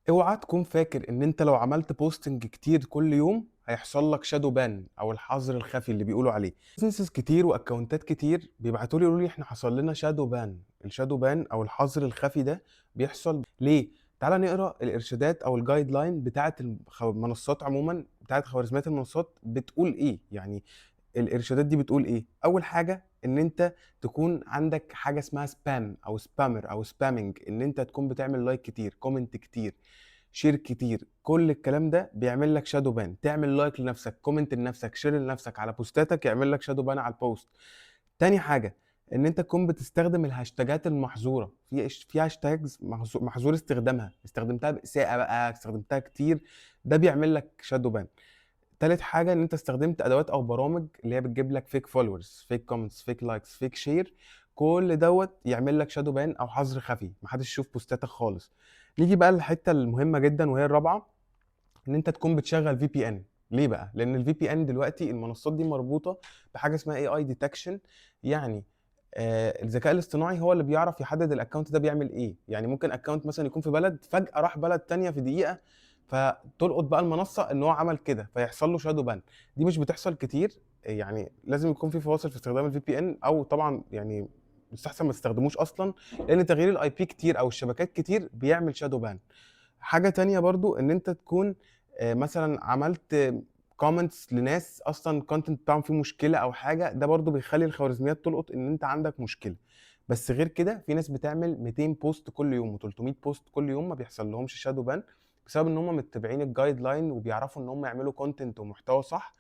اوعى تكون فاكر ان انت لو عملت بوستنج كتير كل يوم هيحصل لك شادو بان او الحظر الخفي اللي بيقولوا عليه. بزنسز كتير واكونتات كتير بيبعتوا لي يقولوا لي احنا حصل لنا شادو بان. الشادو بان او الحظر الخفي ده بيحصل ليه؟ تعال نقرا الارشادات او الجايد لاين بتاعه المنصات عموما، بتاعه خوارزميات المنصات بتقول ايه يعني. الارشادات دي بتقول ايه؟ اول حاجه ان انت تكون عندك حاجه اسمها سبام او سبامر او سبامنج، ان انت تكون بتعمل لايك كتير، كومنت كتير، شير كتير. كل الكلام ده بيعمل لك شادو بان. تعمل لايك لنفسك، كومنت لنفسك، شير لنفسك على بوستاتك، يعمل لك شادو بان على البوست. تاني حاجه ان انت تكون بتستخدم الهاشتاجات المحظوره. في هاشتاجز محظور استخدامها، استخدمتها باساءه بقى، استخدمتها كتير، ده بيعمل لك شادو بان. تالت حاجة إن أنت استخدمت أدوات أو برامج اللي هي بتجيب لك fake followers, fake comments, fake likes, fake share. كل دوت يعمل لك شادو بان أو حظر خفي، محدش يشوف بوستاتك خالص. نيجي بقى للحتة المهمة جدا وهي الرابعة، إن أنت تكون بتشغل VPN. ليه بقى؟ لأن ال VPN دلوقتي المنصات دي مربوطة بحاجة اسمها AI detection. يعني الذكاء الاصطناعي هو اللي بيعرف يحدد الاكونت ده بيعمل ايه. يعني ممكن اكونت مثلا يكون في بلد فجأة راح بلد تانية في دقيقة، فتلقط بقى المنصة ان هو عمل كده فيحصل له شادو بان. دي مش بتحصل كتير، يعني لازم يكون في فواصل في استخدام الفي بي ان، او طبعا يعني يستحسن ما تستخدموش اصلا، لان تغيير الاي بي كتير او الشبكات كتير بيعمل شادو بان. حاجة تانية برضو ان انت تكون مثلا عملت كومنتس لناس اصلا الكونتنت بتاعهم فيه مشكله او حاجه، ده برضو بيخلي الخوارزميات تلقط ان انت عندك مشكله. بس غير كده في ناس بتعمل 200 بوست كل يوم و300 بوست كل يوم ما بيحصل لهمش شادو بان، بسبب ان هم متبعين الجايد لاين وبيعرفوا ان هم يعملوا كونتنت ومحتوى صح.